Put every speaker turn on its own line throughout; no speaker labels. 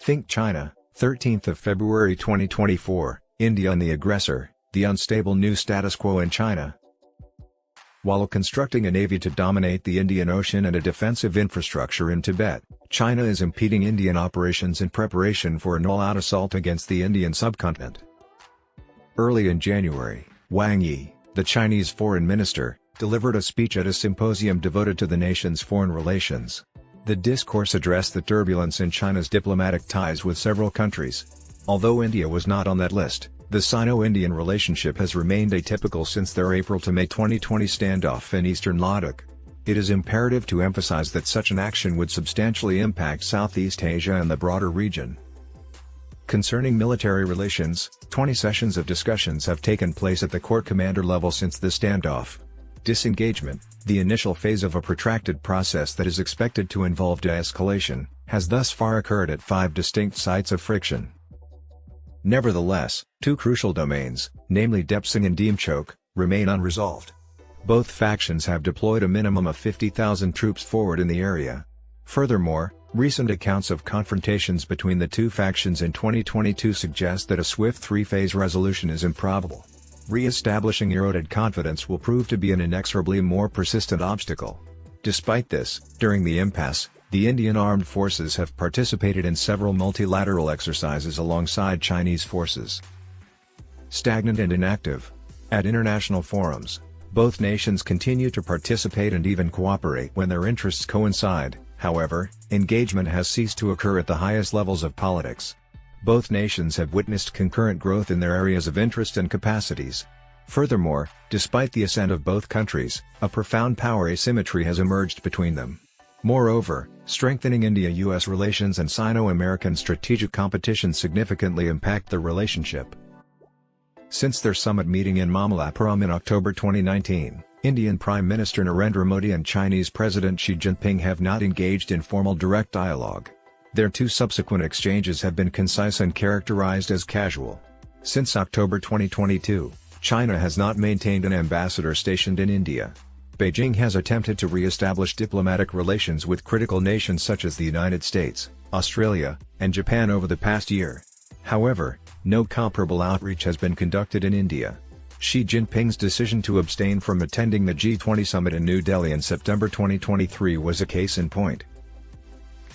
Think China, 13th of February 2024, India and the aggressor, the unstable new status quo in China. While constructing a navy to dominate the Indian Ocean and a defensive infrastructure in Tibet, China is impeding Indian operations in preparation for an all-out assault against the Indian subcontinent. Early in January, Wang Yi, the Chinese foreign minister, delivered a speech at a symposium devoted to the nation's foreign relations. The discourse addressed the turbulence in China's diplomatic ties with several countries. Although India was not on that list, the Sino-Indian relationship has remained atypical since their April to May 2020 standoff in Eastern Ladakh. It is imperative to emphasize that such an action would substantially impact Southeast Asia and the broader region. Concerning military relations, 20 sessions of discussions have taken place at the corps commander level since the standoff. Disengagement, the initial phase of a protracted process that is expected to involve de-escalation, has thus far occurred at 5 distinct sites of friction. Nevertheless, 2 crucial domains, namely Depsang and Deemchok, remain unresolved. Both factions have deployed a minimum of 50,000 troops forward in the area. Furthermore, recent accounts of confrontations between the two factions in 2022 suggest that a swift 3-phase resolution is improbable. Re-establishing eroded confidence will prove to be an inexorably more persistent obstacle. Despite this, during the impasse, the Indian armed forces have participated in several multilateral exercises alongside Chinese forces. Stagnant and inactive. At international forums, both nations continue to participate and even cooperate when their interests coincide. However, engagement has ceased to occur at the highest levels of politics. Both nations have witnessed concurrent growth in their areas of interest and capacities. Furthermore, despite the ascent of both countries, a profound power asymmetry has emerged between them. Moreover, strengthening India-US relations and Sino-American strategic competition significantly impact the relationship. Since their summit meeting in Mamallapuram in October 2019, Indian Prime Minister Narendra Modi and Chinese President Xi Jinping have not engaged in formal direct dialogue. Their 2 subsequent exchanges have been concise and characterized as casual. Since October 2022, China has not maintained an ambassador stationed in India. Beijing has attempted to re-establish diplomatic relations with critical nations such as the United States, Australia, and Japan over the past year. However, no comparable outreach has been conducted in India. Xi Jinping's decision to abstain from attending the G20 summit in New Delhi in September 2023 was a case in point.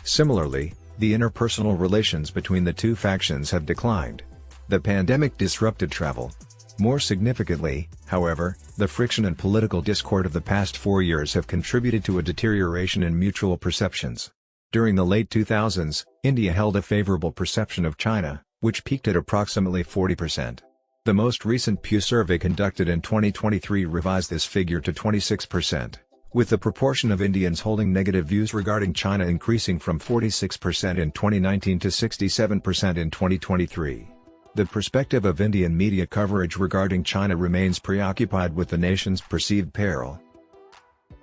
Similarly, the interpersonal relations between the two factions have declined. The pandemic disrupted travel. More significantly, however, the friction and political discord of the past 4 years have contributed to a deterioration in mutual perceptions. During the late 2000s, India held a favorable perception of China, which peaked at approximately 40%. The most recent Pew survey conducted in 2023 revised this figure to 26%, with the proportion of Indians holding negative views regarding China increasing from 46% in 2019 to 67% in 2023. The perspective of Indian media coverage regarding China remains preoccupied with the nation's perceived peril.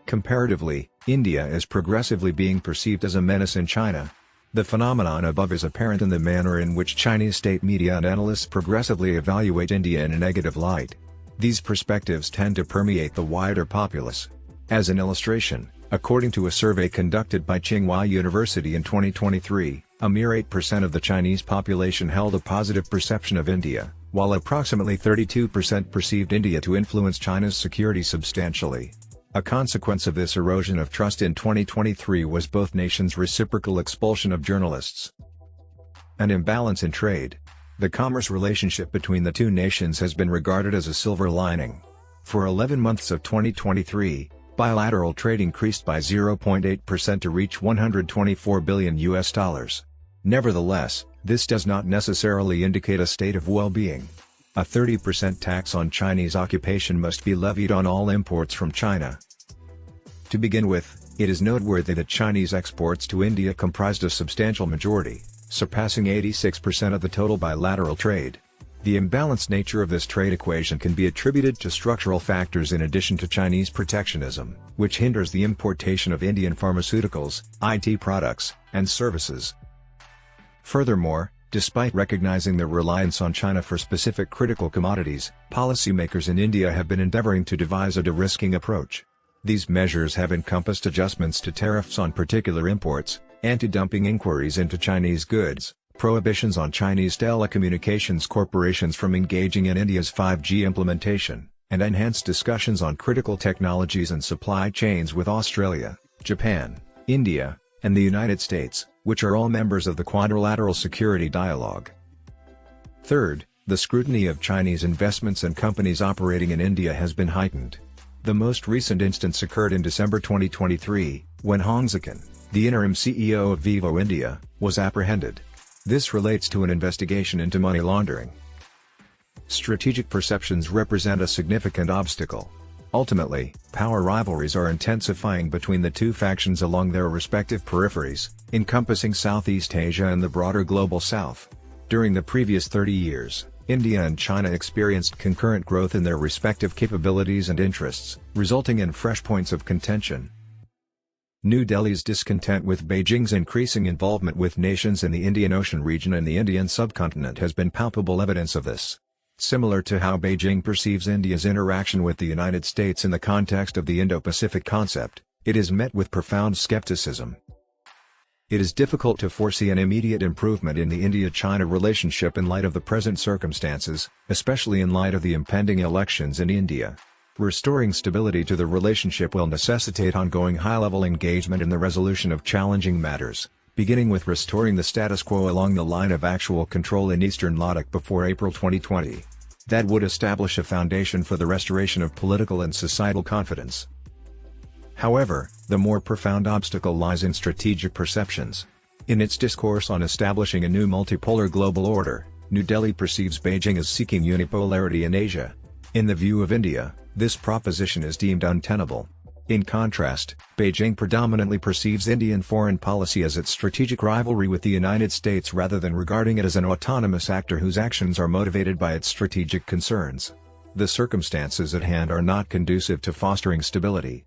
Comparatively, India is progressively being perceived as a menace in China. The phenomenon above is apparent in the manner in which Chinese state media and analysts progressively evaluate India in a negative light. These perspectives tend to permeate the wider populace. As an illustration, according to a survey conducted by Tsinghua University in 2023, a mere 8% of the Chinese population held a positive perception of India, while approximately 32% perceived India to influence China's security substantially. A consequence of this erosion of trust in 2023 was both nations' reciprocal expulsion of journalists. An imbalance in trade. The commerce relationship between the two nations has been regarded as a silver lining. For 11 months of 2023, bilateral trade increased by 0.8% to reach $124 billion. Nevertheless, this does not necessarily indicate a state of well-being. A 30% tax on Chinese occupation must be levied on all imports from China. To begin with, it is noteworthy that Chinese exports to India comprised a substantial majority, surpassing 86% of the total bilateral trade. The imbalanced nature of this trade equation can be attributed to structural factors in addition to Chinese protectionism, which hinders the importation of Indian pharmaceuticals, IT products, and services. Furthermore, despite recognizing their reliance on China for specific critical commodities, policymakers in India have been endeavoring to devise a de-risking approach. These measures have encompassed adjustments to tariffs on particular imports, anti-dumping inquiries into Chinese goods, prohibitions on Chinese telecommunications corporations from engaging in India's 5G implementation, and enhanced discussions on critical technologies and supply chains with Australia, Japan, India, and the United States, which are all members of the Quadrilateral Security Dialogue. Third, the scrutiny of Chinese investments and companies operating in India has been heightened. The most recent instance occurred in December 2023, when Hong Zekin, the interim CEO of Vivo India, was apprehended. This relates to an investigation into money laundering. Strategic perceptions represent a significant obstacle. Ultimately, power rivalries are intensifying between the two factions along their respective peripheries, encompassing Southeast Asia and the broader global South. During the previous 30 years, India and China experienced concurrent growth in their respective capabilities and interests, resulting in fresh points of contention. New Delhi's discontent with Beijing's increasing involvement with nations in the Indian Ocean region and the Indian subcontinent has been palpable evidence of this. Similar to how Beijing perceives India's interaction with the United States in the context of the Indo-Pacific concept, it is met with profound skepticism. It is difficult to foresee an immediate improvement in the India-China relationship in light of the present circumstances, especially in light of the impending elections in India. Restoring stability to the relationship will necessitate ongoing high-level engagement in the resolution of challenging matters, beginning with restoring the status quo along the line of actual control in Eastern Ladakh before April 2020. That would establish a foundation for the restoration of political and societal confidence. However, the more profound obstacle lies in strategic perceptions. In its discourse on establishing a new multipolar global order, New Delhi perceives Beijing as seeking unipolarity in Asia. In the view of India, this proposition is deemed untenable. In contrast, Beijing predominantly perceives Indian foreign policy as its strategic rivalry with the United States rather than regarding it as an autonomous actor whose actions are motivated by its strategic concerns. The circumstances at hand are not conducive to fostering stability.